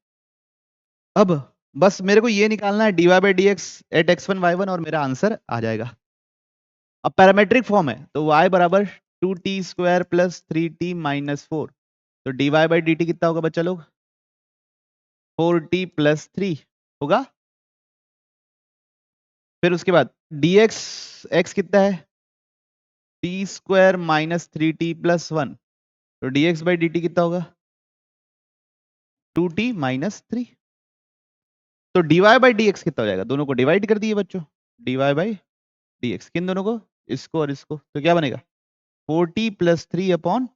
अब बस मेरे को ये निकालना है dy by D x at x1 y1 और मेरा आंसर आ जाएगा। अब पैरामेट्रिक फॉर्म है तो y बराबर 2t square plus 3t minus 4, तो dy बाई डी टी कितना होगा बच्चा लोग, 4t प्लस 3 होगा। फिर उसके बाद dx x कितना है, t square minus 3t plus 1, तो dx बाई डी टी कितना होगा, 2t माइनस 3। तो dy बाई डी एक्स कितना हो जाएगा, दोनों को डिवाइड कर दिए बच्चों, dy बाई डी एक्स, किन दोनों को, इसको और इसको, तो क्या बनेगा 4t plus 3 upon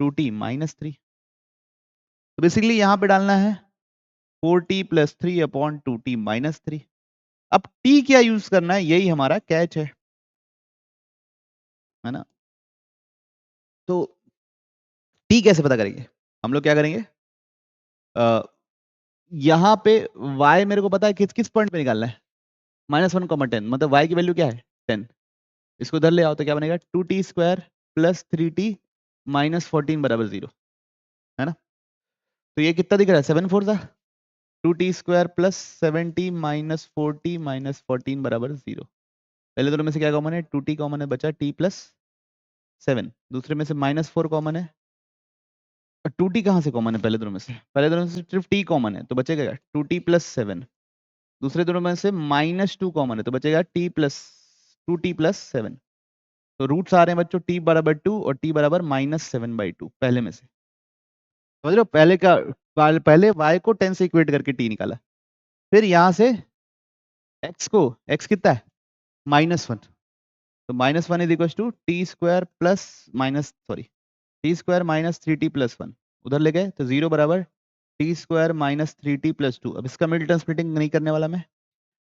2t minus 3। तो बेसिकली यहां पे डालना है 4t plus 3 upon 2t minus 3। अब t क्या यूज करना है, यही हमारा कैच है ना। तो t कैसे पता करेंगे, हम लोग क्या करेंगे, यहाँ पे y मेरे को पता है किस किस पॉइंट पे निकालना है, -1, 10, मतलब y की वैल्यू क्या है 10। इसको इधर ले आओ तो क्या बनेगा 2t square plus 3t minus 14 बराबर 0, है ना। तो ये कितना दिख रहा है 7 4 था, 2t square plus 70 minus 40 minus 14 बराबर 0। पहले दोनों में से क्या कॉमन है, 2t कॉमन है, बचा t प्लस 7। दूसरे में से -4 कॉमन है, 2t कहाँ से कॉमन है, पहले दोनों में से, पहले दोनों में से सिर्फ t कॉमन है तो बचेगा क्या 2t प्लस 7। दूसरे दोनों में से -2 कॉमन है तो बचेगा टू टी प्लस 7। तो रूट्स आ रहे हैं बच्चों t बराबर 2 और t बराबर -7/2 पहले में से, समझ रहे हो, पहले y को 10 से इक्वेट करके t निकाला, फिर यहां से x कितना है -1, तो -1 is equal to t square plus t square minus 3t plus 1, उधर ले गए तो 0 बराबर T square minus 3t plus 2। अब इसका मिडल स्प्लिटिंग नहीं करने वाला मैं,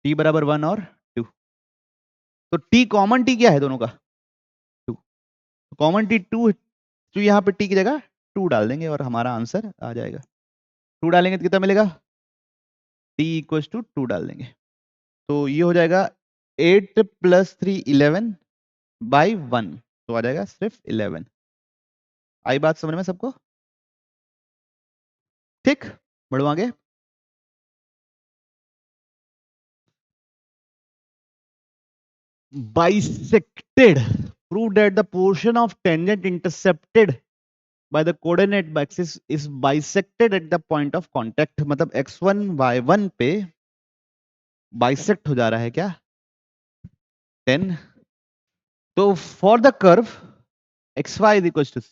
t बराबर 1 और 2। तो t कॉमन t क्या है दोनों का 2, कॉमन t 2, तो यहाँ पे t की जगह 2 डाल देंगे और हमारा आंसर आ जाएगा। 2 डालेंगे तो कितना मिलेगा, t इक्वल्स टू 2 डाल देंगे तो ये हो जाएगा 8 + 3 11/1 तो आ जाएगा सिर्फ 11। आई बात समझ में सबको? ठीक, बढ़ो आगे। Bisected, prove that the portion of tangent intercepted by the coordinate axis is bisected at the point of contact। मतलब x1 y1 पे bisect हो जा रहा है क्या 10। तो for the curve xy is equals to c,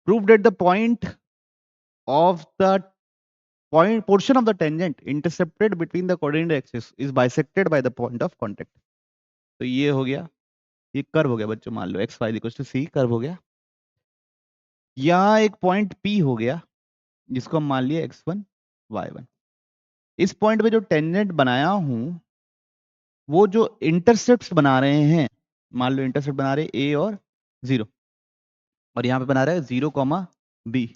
prove that the point of the portion of the tangent intercepted between the coordinate axis is bisected by the point of contact। तो ये हो गया, ये कर्व हो गया बच्चों, मान लो xy is equals to c curve हो गया। यहाँ एक पॉइंट P हो गया जिसको हम मान लिए x1 y1। इस पॉइंट पे जो टेंजेंट बनाया हूं वो जो इंटरसेप्ट्स बना रहे हैं, मान लो इंटरसेप्ट बना रहे a और 0 और यहाँ पे बना रहा है 0, b।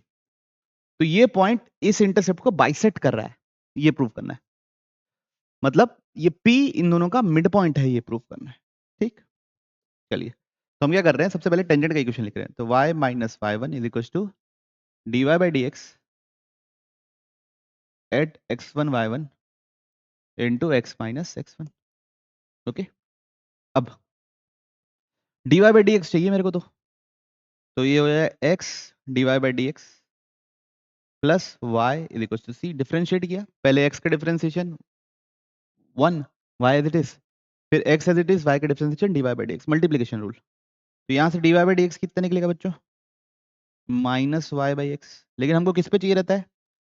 तो ये पॉइंट इस इंटरसेप्ट को बाइसेक्ट कर रहा है, ये प्रूव करना है। मतलब ये P इन दोनों का मिड पॉइंट है, ये प्रूव करना है। ठीक, चलिए तो हम क्या कर रहे हैं, सबसे पहले टेंजेंट का इक्वेशन लिख रहे हैं। तो y - y1 is equal to dy/dx at x1 y1 into x - x1। Okay, अब dy/dx चाहिए मेरे को, तो ये हो जाएगा x dy/dx plus y is equal to c। Differentiate किया, पहले x का differentiation 1, y as it is, फिर x as it is, y का डिफरेंशिएशन dy/dx, मल्टीप्लिकेशन रूल। तो यहाँ से dy/dx कितना निकलेगा बच्चों, -y/x। लेकिन हमको किस पे चाहिए रहता है,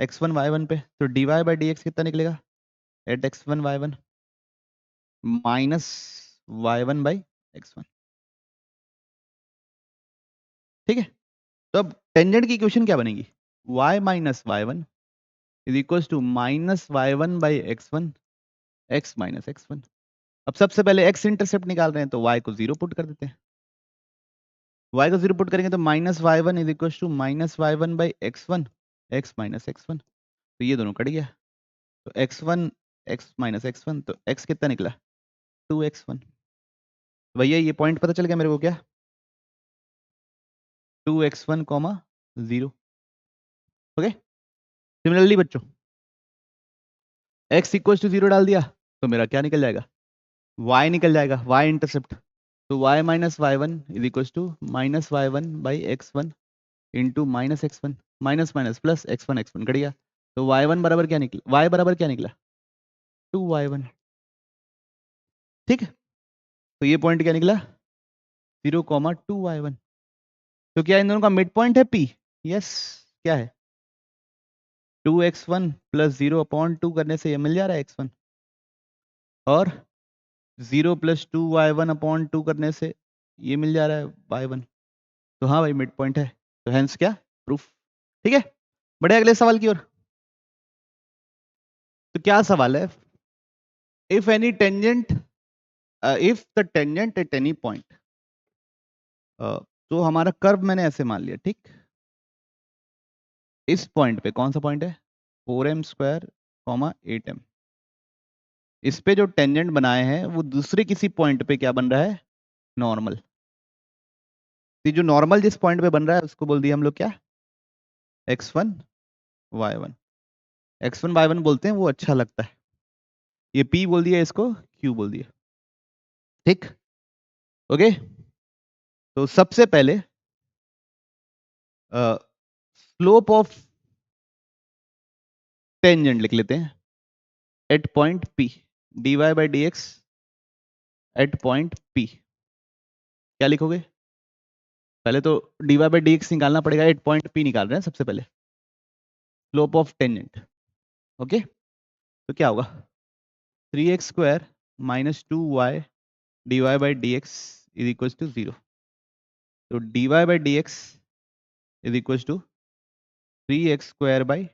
x1 y1 पे, तो dy/dx कितना निकलेगा एट x1 y1 -y1/x1। ठीक है, तो अब टेंजेंट की इक्वेशन क्या बनेगी, y - y1 is equal to -y1/x1 x - x1। अब सबसे पहले x इंटरसेप्ट निकाल रहे हैं तो y को 0 पुट कर देते हैं। y को 0 पुट करेंगे तो -y1 is equal to -y1/x1 x - x1। तो ये दोनों कट गया, तो x1 x - x1, तो x कितना निकला 2x1। भैया ये पॉइंट पता चल गया मेरे को क्या, 2x1, 0। ओके, सिमिलरली बच्चों x इक्वल टू 0 डाल दिया तो मेरा क्या निकल जाएगा, y निकल जाएगा, y इंटरसेप्ट। तो y - y1 is equal to -y1/x1 into -x1, minus minus plus x1 cut गया। तो y1 बराबर क्या निकला, y बराबर क्या निकला 2y1। ठीक, तो ये पॉइंट क्या निकला 0, 2y1। तो क्या इन दोनों का मिड पॉइंट है P? यस, क्या है 2x1 + 0/2 करने से ये मिल जा रहा है x1, और 0 + 2y1/2 करने से ये मिल जा रहा है y1। तो हाँ भाई मिड पॉइंट है, तो हेंस क्या प्रूफ। ठीक है, बढ़े अगले सवाल की ओर। तो क्या सवाल है, if any tangent if the tangent at any point, तो हमारा कर्व मैंने ऐसे मान लिया। ठीक, इस पॉइंट पे कौन सा पॉइंट है 4m², 8m, इस पे जो टेंजेंट बनाए हैं वो दूसरे किसी पॉइंट पे क्या बन रहा है नॉर्मल। तो जो नॉर्मल जिस पॉइंट पे बन रहा है उसको बोल दिया हम लोग क्या x1 y1। x1 y1 बोलते हैं, वो अच्छा लगता है। ये p बोल दिया, इसको q बोल दिया। ठीक, ओके। तो सबसे पहले स्लोप ऑफ टेंजेंट लिख लेते हैं at point p, dy/dx at point p। क्या लिखोगे, पहले तो dy/dx निकालना पड़ेगा, एट पॉइंट p निकाल रहे हैं सबसे पहले, स्लोप ऑफ टेंजेंट। ओके, तो क्या होगा 3x² - 2y dy/dx is equal to 0। तो dy/dx is equal to 3x² /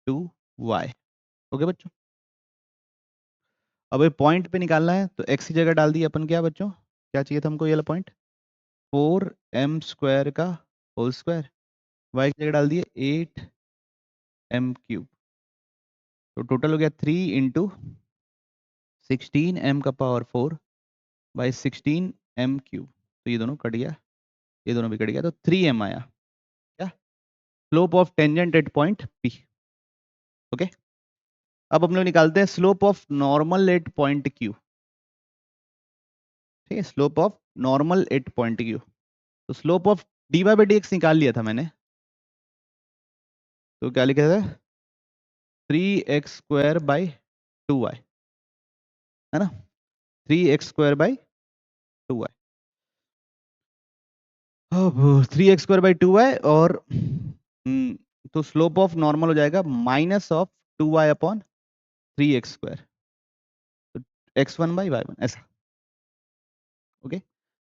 2y। Okay बच्चों, अब ये पॉइंट पे निकालना है तो x की जगह डाल दी अपन, क्या बच्चों क्या चाहिए था हमको, ये वाला पॉइंट 4m² का होल स्क्वायर, y की जगह डाल दिए 8 एम क्यूब, तो टोटल हो गया 3 इंटू 16 एम का पावर 4 बाई 16 एम क्यूब, तो ये दोनों कट गया, ये दोनों भी कट गया, तो 3m आया। क्या? Slope of tangent at point P। Okay, अब हम लोग निकालते हैं slope of normal at point Q। ठीक है, slope of normal at point Q। तो slope of dy by dx निकाल लिया था मैंने, तो क्या लिखा था? 3x स्क्वायर बाई 2y, है ना, 3x स्क्वायर बाई 2y। अब 3x स्क्वायर बाई 2y, और तो स्लोप ऑफ नॉर्मल हो जाएगा minus of 2y upon 3x square, तो x1 बाई y1 ऐसा। ओके,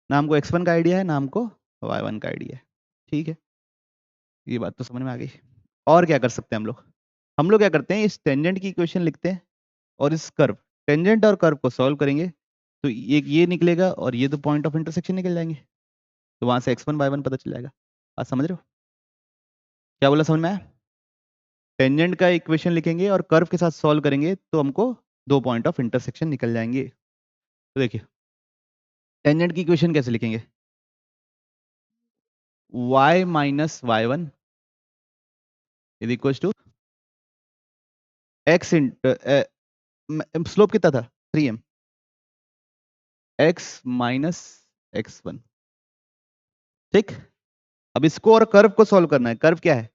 ना हमको x1 का आइडिया है ना हमको y1 का आइडिया है। ठीक है, ये बात तो समझ में आ गई। और क्या कर सकते हैं हम लोग क्या करते हैं, इस टेंजेंट की इक्वेशन लिखते हैं और इस कर्व, टेंजेंट और कर्व को सॉल्व करेंगे, तो ये निकलेगा और ये तो पॉइंट ऑफ इंटरसेक्शन निकल जाएंगे, तो वहां से x1 y1 पता चल जाएगा। आप समझ रहे हो क्या बोला, समझ में आया? टेंजेंट का इक्वेशन लिखेंगे और कर्व के साथ सॉल्व करेंगे तो हमको दो पॉइंट ऑफ इंटरसेक्शन निकल जाएंगे। तो देखिए टेंजेंट की इक्वेशन कैसे लिखेंगे, y minus y1 is equal to x इन, स्लोप कितना था 3m, x माइनस x1। ठीक, अब इसको और कर्व को सॉल्व करना है। कर्व क्या है,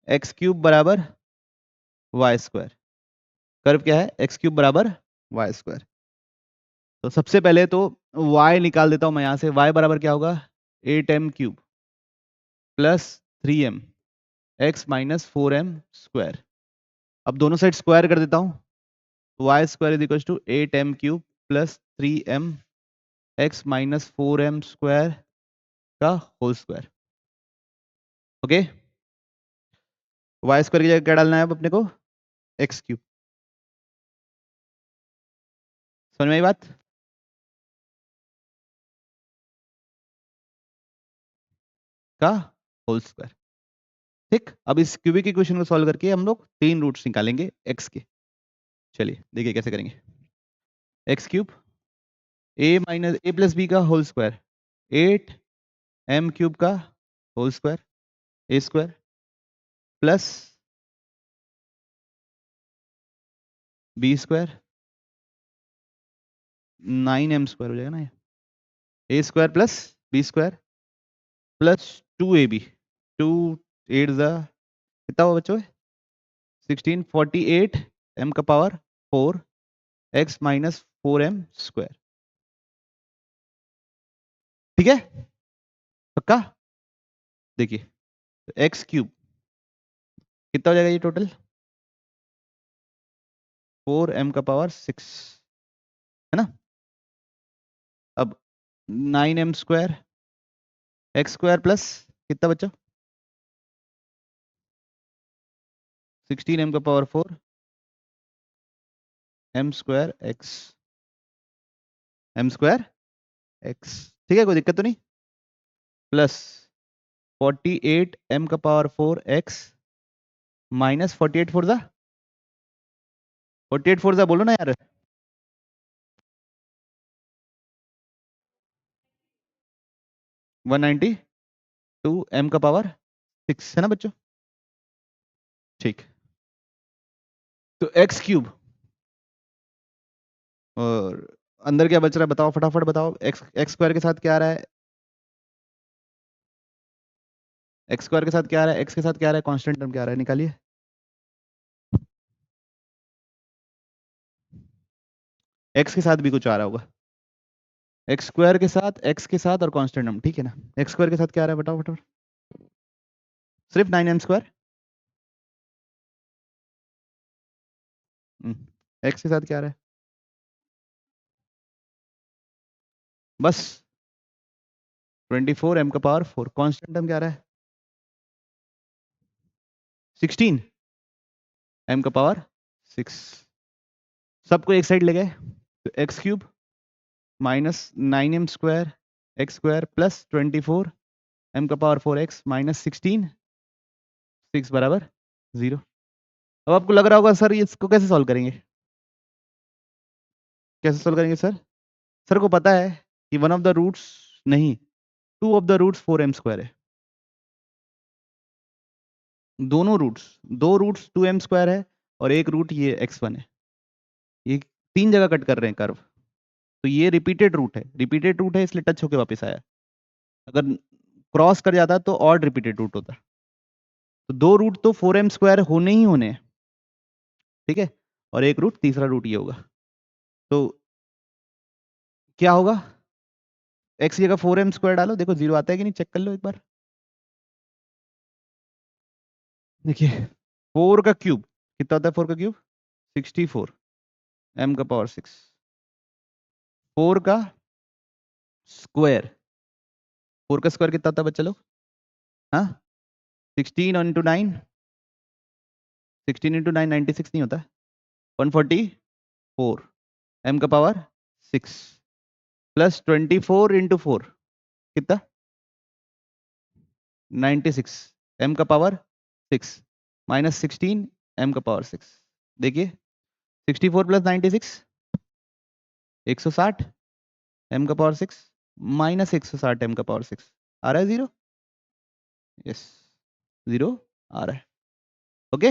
एक्स क्यूब बराबर वाई स्क्वायर। कर्व क्या है, एक्स क्यूब बराबर वाई स्क्वायर। तो सबसे पहले तो y निकाल देता हूं मैं यहां से, y बराबर क्या होगा 8m cube plus 3m x minus 4m square. अब दोनों साइड स्क्वायर कर देता हूं, Y square is equal to 8m cube plus 3m x minus 4m square का whole square. Okay, Y square की जगह क्या डालना है अब अपने को, एक्स क्यूब। समझ में आई बात? का होल स्क्वायर। ठीक, अब इस क्यूबिक इक्वेशन को सॉल्व करके हम लोग तीन रूट्स निकालेंगे एक्स के। चलिए देखिए कैसे करेंगे। X cube A minus A plus B का होल स्क्वायर, 8m क्यूब का whole square A square plus B square 9m square हो जाएगा ना, ये A square plus B square plus 2ab, 2 8 कितना हुआ बच्चों, 16 48 m का power 4 x minus 4m square. ठीक है, पक्का? देखिए एक्स क्यूब कितना हो जाएगा ये टोटल, 4m का पावर 6, है ना। अब 9m square x square plus कितना बच्चा, 16m का power 4 m square x, m square x। ठीक है, कोई दिक्कत तो नहीं, प्लस 48m का पावर 4 x माइनस 48 फोर जा 48 फोर जा बोलो ना यार, 192 m का पावर 6, है ना बच्चों। ठीक, तो एक्स क्यूब और अंदर क्या बच रहा है बताओ, फटाफट बताओ। एक्स एक्स स्क्वायर के साथ क्या आ रहा है, एक्स स्क्वायर के साथ क्या आ रहा है, एक्स के साथ क्या आ रहा है, कांस्टेंट टर्म क्या आ रहा है, निकालिए। एक्स के साथ भी कुछ आ रहा होगा, एक्स स्क्वायर के साथ, एक्स के साथ और कांस्टेंट टर्म, ठीक है ना। एक्स स्क्वायर के साथ क्या आ रहा है बताओ फटाफट, सिर्फ 9m स्क्वायर। एक्स के साथ क्या आ रहा है, बस 24m का पावर 4, कांस्टेंट टर्म क्या आ रहा है 16m का पावर 6। सबको एक साइड ले गए, तो x cube minus 9m square x square plus 24m का पावर 4x माइनस 16 6 बराबर 0। अब आपको लग रहा होगा सर इसको कैसे सॉल्व करेंगे, कैसे सॉल्व करेंगे सर? सर को पता है कि वन ऑफ द रूट्स नहीं, two of the roots 4m² है। दोनों रूट्स, दो रूट्स 2m² है और एक रूट ये x1 है। ये 3 जगह कट कर रहे हैं कर्व, तो ये रिपीटेड रूट है, रिपीटेड रूट है इसलिए टच होके वापस आया। अगर क्रॉस कर जाता तो और रिपीटेड रूट होता। तो दो रूट तो 4m² होने ही होने हैं, ठीक है, और एक रूट, तीसरा रूट ये होगा। तो क्या होगा, x की जगह 4m² डालो, देखो 0 आता है कि नहीं, चेक कर लो एक बार। देखिए 4 का क्यूब कितना होता है, 4 का क्यूब 64, m का पावर 6। 4 का स्क्वायर, 4 का स्क्वायर कितना होता है बच्चा लोग, हाँ 16 इंटू 9, 16 इंटू 9 96 नहीं होता, 144, m का पावर 6 प्लस 24 इंटू 4 कितना 96, m का पावर 6 माइनस 16 m का पावर 6। देखिए 64 प्लस 96 160, m का पावर 6 माइनस 160 m का पावर 6 आ रहा है 0, यस 0 आ रहा है। ओके,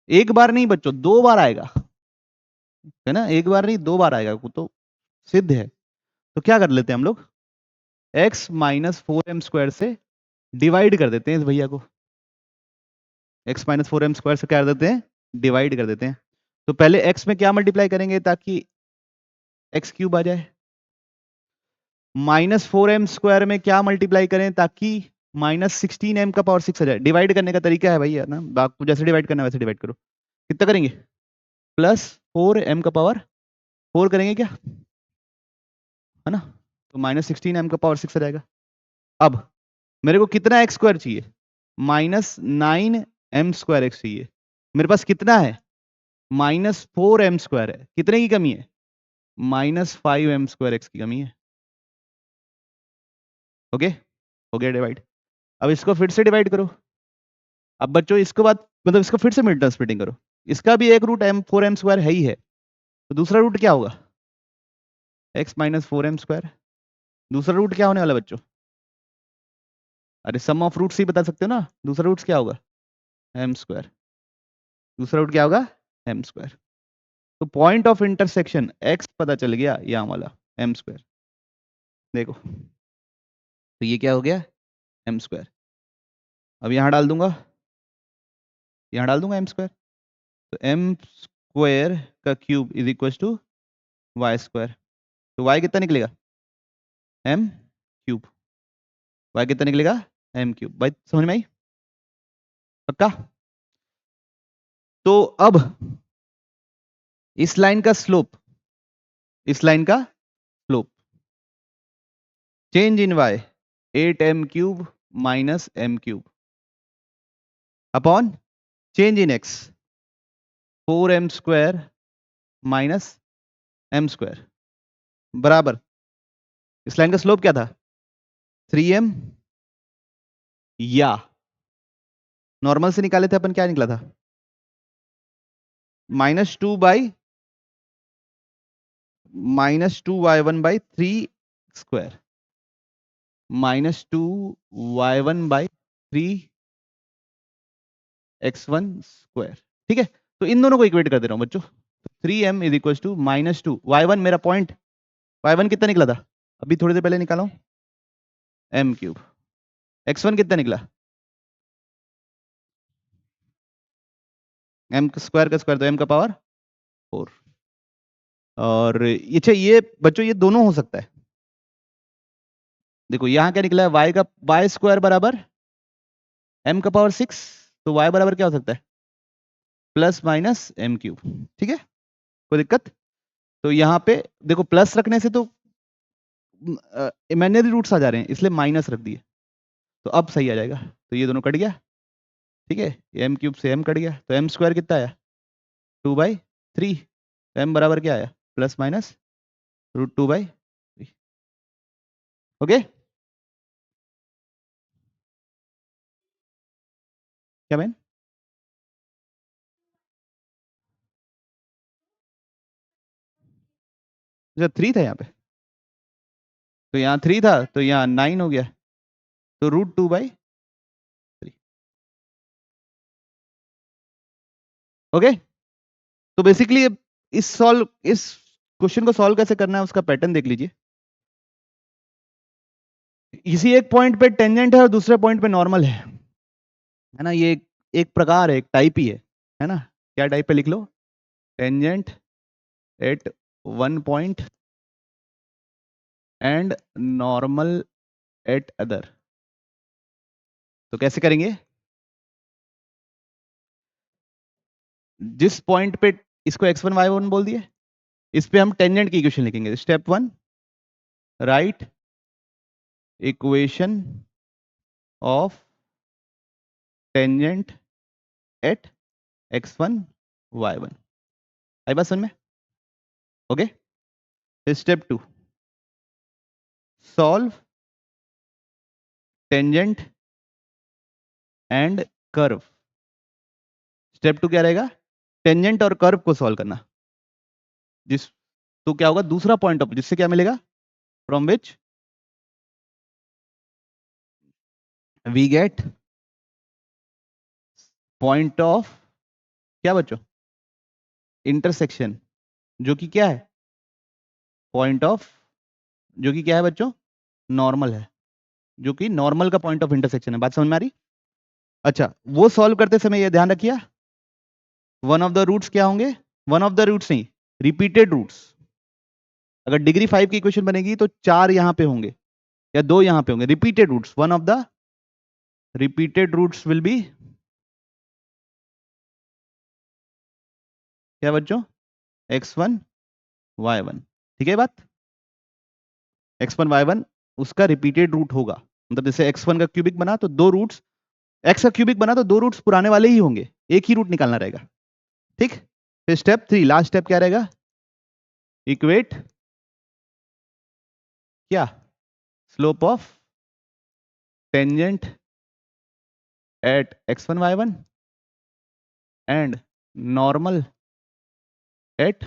एक बार नहीं बच्चों, दो बार आएगा, है ना, एक बार नहीं दो बार आएगा, वो तो सिद्ध है। तो क्या कर लेते हैं हम लोग, x माइनस 4m² से डिवाइड कर देते हैं इस भैया को, x माइनस 4m² से क्या कर देते हैं, डिवाइड कर देते हैं। तो पहले x में क्या मल्टीप्लाई करेंगे ताकि x क्यूब आ जाए, माइनस 4m² में क्या मल्टीप्लाई करें ताकि माइनस 16m का पावर 6 आ जाए। डिवाइड करने का तरीका है भैया ना, आपको जैसे डिवाइड करना है वैसे डिवाइड करो। कितना करेंगे, प्लस 4m का पावर 4 करेंगे क्या, है ना, तो माइनस 16m का पावर 6 आ जाएगा। अब मेरे को कितना x² चाहिए, माइनस 9m² x चाहिए। मेरे पास कितना है, माइनस 4m² है, कितने की कमी है, माइनस 5m² x की कमी है। ओके, हो गया डिवाइड। अब इसको फिर से डिवाइड करो। अब बच्चों इसको बाद मतलब इसको फिर से मिड टर्म स्प्लिटिंग करो, इसका भी एक रूट m 4m² है ही है, तो दूसरा रूट क्या होगा, x माइनस 4m²। दूसरा रूट क्या होने वाला बच्चों, अरे सम ऑफ रूट्स ही बता सकते हो ना, दूसरा रूट क्या होगा m², दूसरा रूट क्या होगा m²। तो पॉइंट ऑफ इंटरसेक्शन x पता चल गया, यहाँ वाला m²। देखो तो ये क्या हो गया m²। अब यहाँ डाल दूंगा, यहाँ डाल दूंगा m², तो m² का cube is equal to y²। तो y कितना निकलेगा m³ y कितना निकलेगा m³। भाई समझ में आई, पक्का। तो अब इस लाइन का स्लोप, इस लाइन का slope change in y 8m³ minus m³ upon change in x 4m² minus m² बराबर, इस लाइन का स्लोप क्या था 3m, या नॉर्मल से निकाले थे अपन, क्या निकला था -2/-2y1/3 square, -2y1/3 x1 square. ठीक है, तो इन दोनों को इक्वेट कर दे रहा हूं बच्चों। 3m is equal to -2 y1, मेरा पॉइंट y1 कितना निकला था, अभी थोड़ी देर पहले निकाला हूं m³। x1 कितना निकला, m स्क्वायर का स्क्वायर, तो m का पावर 4। और ये बच्चों ये दोनों हो सकता है। देखो यहाँ क्या निकला है, y का y² बराबर m का पावर 6, तो y बराबर क्या हो सकता है प्लस माइनस m³। ठीक है, कोई दिक्कत। तो यहाँ पे देखो प्लस रखने से तो इमेजिनरी रूट्स आ जा रहे हैं, इसलिए माइनस रख दिए, तो अब सही आ जाएगा। तो ये दोनों कट गया, ठीक है, ये m³ से m कट गया, तो m² कितना आया 2/3, m बराबर क्या आया प्लस माइनस √2/3। ओके, क्या मैन? अच्छा 3 था यहाँ पे, तो यहाँ 3 था तो यहाँ 9 हो गया, तो √2/3। ओके, तो बेसिकली इस क्वेश्चन को सॉल्व कैसे करना है उसका पैटर्न देख लीजिए। इसी एक पॉइंट पे टेंजेंट है और दूसरे पॉइंट पे नॉर्मल है ना, ये एक प्रकार है, एक टाइप ही है ना। क्या टाइप है लिख लो, tangent at one point and normal at other. तो कैसे करेंगे, जिस पॉइंट पे इसको x1 y1 बोल दिए, इस पे हम टेंजेंट की इक्वेशन लिखेंगे। Step 1, right equation of tangent at x1 y1। आई बात समझ में? Okay, step 2, solve tangent and curve. Step 2 क्या रहेगा, टेंजेंट और कर्व को सॉल्व करना। तो क्या होगा, दूसरा पॉइंट ऑफ, जिससे क्या मिलेगा, from which we get point of क्या बच्चों, इंटरसेक्शन, जो कि क्या है, पॉइंट ऑफ, जो कि क्या है बच्चों, नॉर्मल है, जो कि नॉर्मल का पॉइंट ऑफ इंटरसेक्शन है। बात समझ में आ रही? अच्छा, वो सॉल्व करते समय ये ध्यान रखिए, वन ऑफ द रूट्स क्या होंगे, वन ऑफ द रूट्स नहीं, रिपीटेड रूट्स। अगर डिग्री 5 की इक्वेशन बनेगी तो 4 यहां पे होंगे या 2 यहां पे होंगे, repeated roots. One of the repeated roots will be क्या बच्चों, x1 y1। ठीक है बात, x1 y1 उसका रिपीटेड रूट होगा, मतलब जैसे x1 का क्यूबिक बना तो 2 रूट्स, x का क्यूबिक बना तो 2 रूट्स पुराने वाले ही होंगे, एक ही रूट निकालना रहेगा। ठीक, फिर स्टेप 3, लास्ट स्टेप क्या रहेगा, इक्वेट क्या, slope of tangent at x1 y1 and normal eight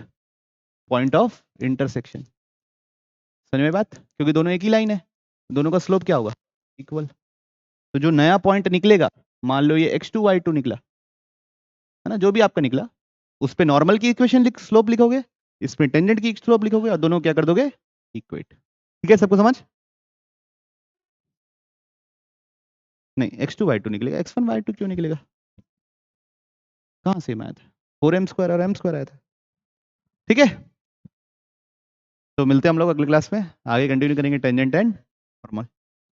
point of intersection. समझ में बात, क्योंकि दोनों एक ही लाइन है, दोनों का स्लोप क्या होगा, इक्वल। तो जो नया पॉइंट निकलेगा, मान लो ये x2 y2 निकला है ना, जो भी आपका निकला, उस पे नॉर्मल की इक्वेशन स्लोप लिखोगे, इसमें टेंजेंट की स्लोप लिखोगे और दोनों क्या कर दोगे, इक्वेट। ठीक है, सबको समझ? नहीं, x2 y2 निकलेगा, x1 y2 क्यों निकलेगा, कहां से आया था, 4m² और m² आया था। ठीक है, तो मिलते हैं हम लोग अगले क्लास में, आगे कंटिन्यू करेंगे टेंजेंट एंड नॉर्मल।